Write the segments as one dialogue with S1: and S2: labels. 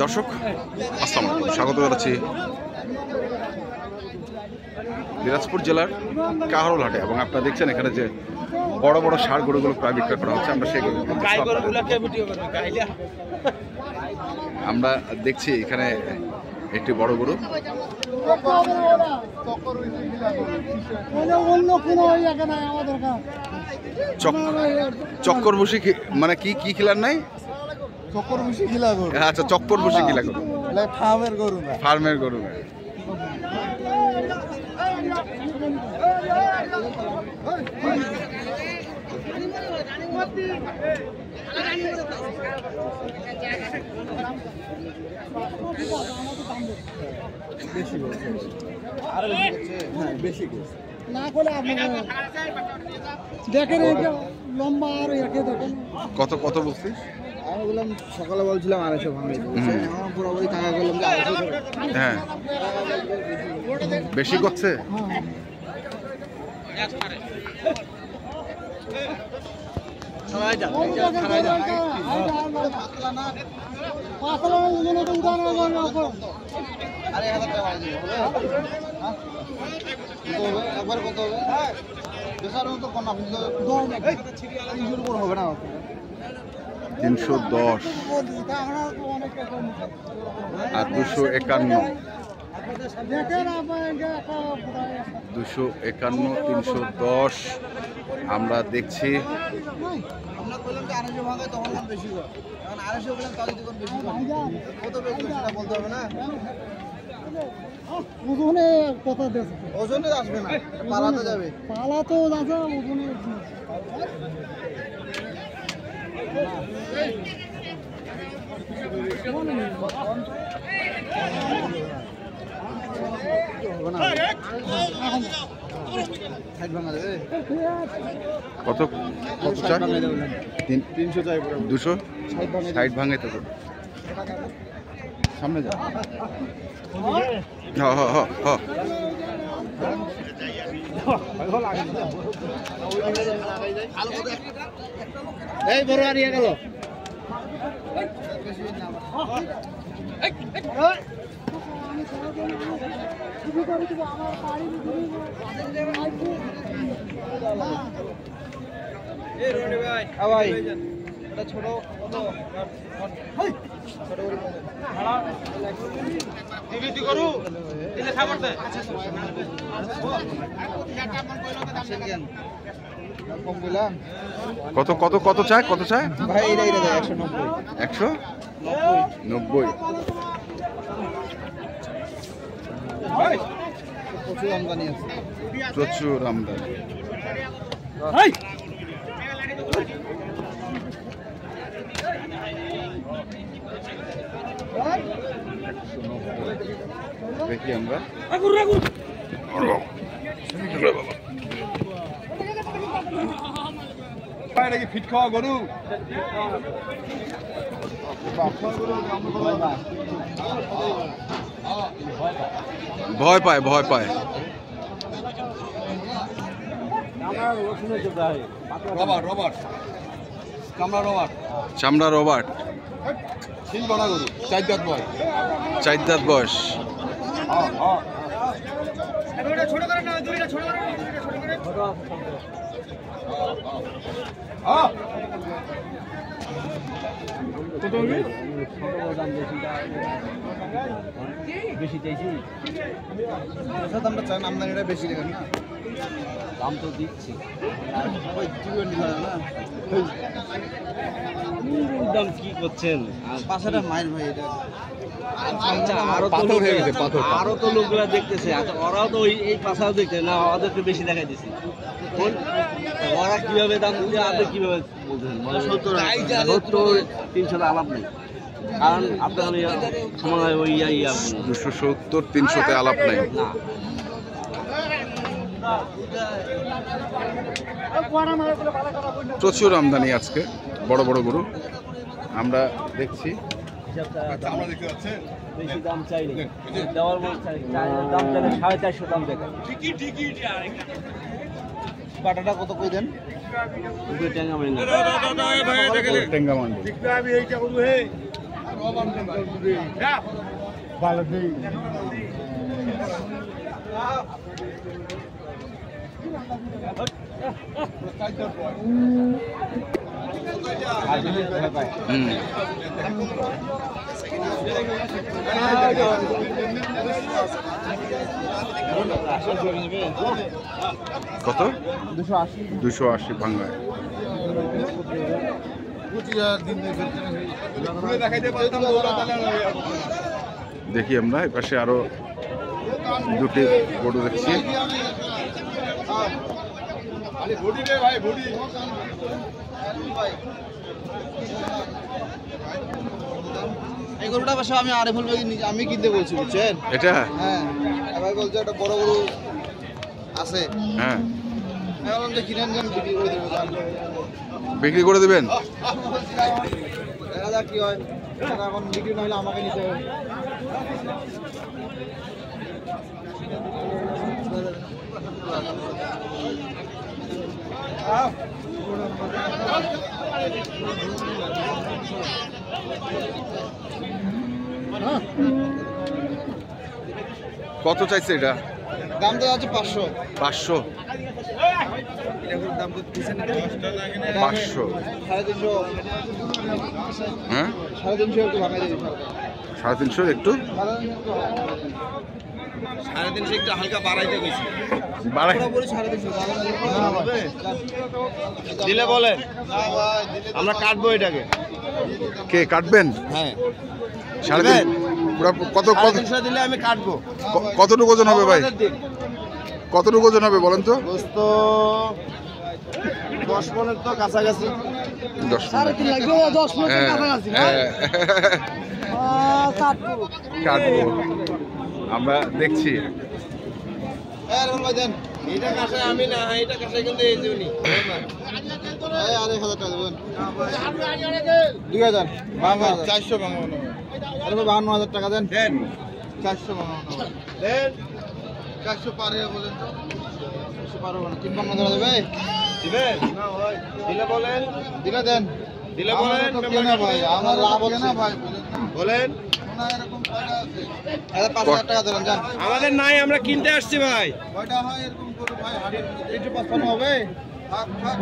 S1: দর্শক আসসালামু আলাইকুম, স্বাগত জানাচ্ছি দিনাজপুর জেলার কাহারোল হাটে। এবং আপনারা দেখছেন এখানে যে বড় বড় ষাঁড় গরুগুলো প্রায় বিক্রয় করা হচ্ছে। আমরা দেখছি এখানে একটি বড় গরু, চক্কর বসি, মানে কি কি খিলার নাই?
S2: চক্কর বসি খিলা গরু।
S1: আচ্ছা, চক্কর বসি খিলা গরু,
S2: ফার্মের গরু না,
S1: ফার্মের গরু।
S2: দেখেন লম্বা আর একে দেখেন
S1: কত কত বলছিস?
S2: আমি বললাম সকালে বলছিলাম 250 ভাঙে, পুরোপুরি টাকা করলাম যে 250।
S1: হ্যাঁ, বেশি করছে।
S2: একবার কত হবে? হবে না
S1: 310 আর 251, 251, 310 আমরা দেখছি।
S2: ওজনে কথা ওজনে আসবে না, পালাতে যাবে, পালাতেও যাবে ওজনে।
S1: কত কত চাই? 300 চাই, 260 ভাঙে তো সামনে যা। হ্যাঁ হ্যাঁ হ্যাঁ হ্যাঁ,
S2: এই বড় হারিয়ে গেল।
S1: কত কত কত চায়? কত চায়
S2: ভাই? 190।
S1: 190।
S2: প্রচুর আমদানি আছে,
S1: প্রচুর আমদানি। দেখি আমরা
S2: নাকি ফিট খাওয়া গরু।
S1: ভয় পায়, ভয় পায়। চামড়া রবার্ট,
S2: শিলবনা গরু, 4 দাঁত বয়স।
S1: 4 দাঁত বয়স।
S2: বেশি চাইছি, আমদানিটা বেশি দেখেন না, দাম তো দিচ্ছি। দাম কি করছেন? 5,000 মাইল ভাই এটা। আচ্ছা, আরো তো লোকরা দেখতেছে, ওরাও তো এই পাশাও দেখছে না, ওদেরকে বেশি দেখাই দিচ্ছে। ওরা কিভাবে দাম দিচ্ছে, আপনি কিভাবে বলছেন? 70, 300 আলাপ নেই, কারণ আপনার সময় ওই
S1: 270, 300-তে আলাপ নাই। প্রচুর আমদানি আজকে, বড় বড় গরু আমরা দেখছি।
S2: বেশি দাম চাইলে দেওয়ার মন চাই, দাম চাইলে 450 দাম দেখেন। বাটাটা কত কই দেন? টেঙ্গা মান্ডি।
S1: কত? 280 ভাঙায়। দেখি আমরা এই পাশে আরো দুটি গরু দেখছি।
S3: এই গরুটা পাশে আমি আরিফুল ভাই আমি কিনতে বলছি, বুঝছেন?
S1: এটা
S3: হ্যাঁ, এবার বলছে একটা বড় গরু আছে।
S1: হ্যাঁ,
S3: আমি বললাম যে কিনে আনবেন, বিক্রি করে দেবো।
S1: বিক্রি করে দেবেন?
S3: দেখা যাক কি হয়। এখন বিক্রি না হলে আমাকে নিতে হবে।
S1: কত চাইছে এটা?
S3: দাম তো আছে 500।
S1: 500? 500?
S3: 350।
S1: হ্যাঁ,
S3: 350 একটু ভাঙাই দিবি।
S1: 350 একটু
S3: 350 একটু হালকা বাড়াইতে গেছি।
S1: বাড়াই।
S3: পুরোপুরি 350 দিলে বলেন। আমরা কাটবো এটাকে।
S1: কে কাটবেন?
S3: হ্যাঁ,
S1: 3.5 পুরো কত?
S3: 350 দিলে আমি কাটবো।
S1: কতটুকু ওজন হবে ভাই? কতটুকু ওজন হবে বলেন তো?
S3: গোস্ত 10 মনের তো কাছাকাছি।
S1: 10
S3: 3.5 লাগবে, 10 মনের কাছাকাছি।
S1: কাটবো, আমরা দেখছি।
S3: এটা কাছে আমি না, এটা কাছে কিন্তু এই জুনি। এই 1000 টাকা দেবেন। 2000 বাংলা 400 বাংলা। আরে ভাই 52000 টাকা দেন। 400 বাংলা দেন। 400 পারে বলেন তো। 400 পারো না, 350 দেবে। দিবেন না ভাই? দিলে বলেন। দিলে দেন। দিলে বলেন। কেনা ভাই, আমার লাভ হচ্ছে না ভাই, বলেন। এরকম কয়টা আছে? 5000 টাকা দেন জান। আমাদের নাই, আমরা কিনতে আসছি ভাই। কয়টা হয় এরকম করে ভাই? 355 হবে।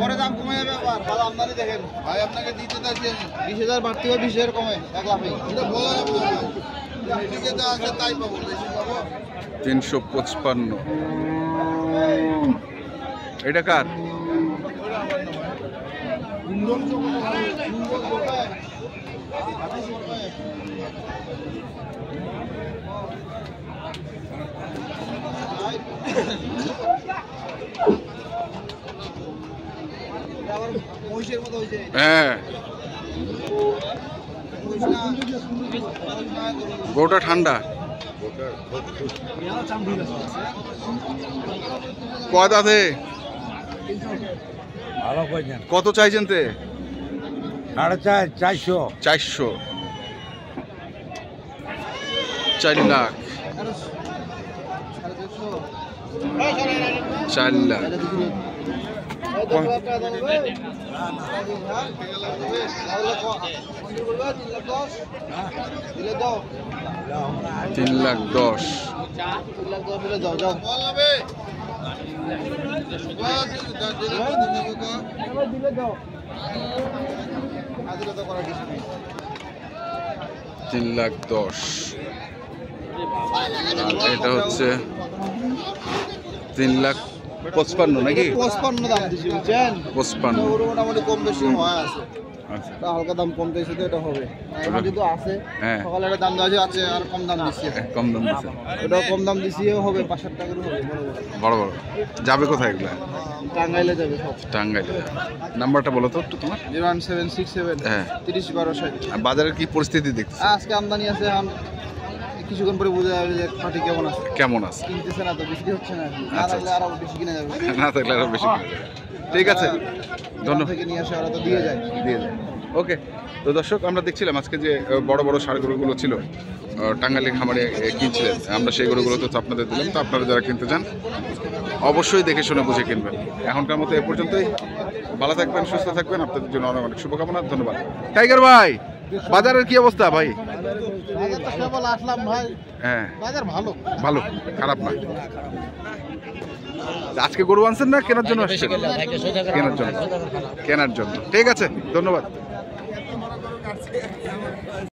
S3: পরে দাম কমে যাবে আবার। ভালো আমদানি দেখেন ভাই, আপনাকে দিতে চাইছি 20000 বাড়তি হবে, 20000 কমে 1 লাখে। এটা বলা যাবে না, ঠিক আছে তাই পাবো, বেশি পাবো।
S1: 355 এটা কার?
S3: মহিষের মতো হয়েছে।
S1: হ্যাঁ, গরুটা ঠান্ডা। কয় দাঁতে? কত চাইছেন তে?
S4: 450।
S1: 400। 4 লাখ। 4 লাখ। তিন লাখ 10। তিন লাখ 10। এটা হচ্ছে 3,55,000 নাকি?
S3: 55 দাম দিছি, বুঝছেন?
S1: 55।
S3: ওগুলো মোটামুটি কম বেশি হয় আছে।
S1: আচ্ছা,
S3: তা হালকা দাম কমতে এসে তো এটা হবে। এখন যেহেতু আছে,
S1: হ্যাঁ।
S3: সকালে একটা দাম দেওয়া আছে, আর কম দাম দিচ্ছি।
S1: কম দাম দিচ্ছে।
S3: এটাও কম দাম দিছিও হবে, 5,000 টাকারও হবে।
S1: বড় বড় যাবে কোথায় এগুলা?
S3: টাঙ্গাইলে যাবে সব।
S1: টাঙ্গাইলে যাবে। নাম্বারটা বলো তো একটু তোমার।
S3: 01767
S1: হ্যাঁ।
S3: 30 12 60।
S1: আর বাজারের কি পরিস্থিতি দেখছি?
S3: আজকে আমদানি আছে, এখন কিছুক্ষণ পরে বোঝা যাবে যে পাটি কেমন আছে।
S1: কেমন আছে?
S3: কিনতেছে না তো, বিক্রি হচ্ছে না। না
S1: আচ্ছা,
S3: থাকলে আরো বেশি কিনে যাবে।
S1: না থাকলে আরো বেশি কিনে যাবে। ঠিক আছে, ধন্যবাদ।
S3: থেকে নিয়ে আসে, ওরা তো দিয়ে যায়।
S1: দিয়ে যায়। ওকে, তো দর্শক আমরা দেখছিলাম আজকে যে বড় বড় ষাঁড় গরুগুলো ছিল টাঙ্গাইলের খামারে কিনছিলেন, আমরা সেই গরুগুলো তো আপনাদের দিলাম। তো আপনারা যারা কিনতে চান অবশ্যই দেখে শুনে বুঝে কিনবেন। এখনকার মতো এ পর্যন্তই। ভালো থাকবেন, সুস্থ থাকবেন, আপনাদের জন্য অনেক অনেক শুভকামনা, ধন্যবাদ। টাইগার ভাই, বাজারের কি অবস্থা ভাই?
S3: বাজার তো কেবল আসলাম ভাই,
S1: হ্যাঁ,
S3: বাজার ভালো।
S1: ভালো, খারাপ না। আজকে গরু আনছেন না কেনার জন্য আসছেন? কেনার জন্য, কেনার জন্য। ঠিক আছে, ধন্যবাদ।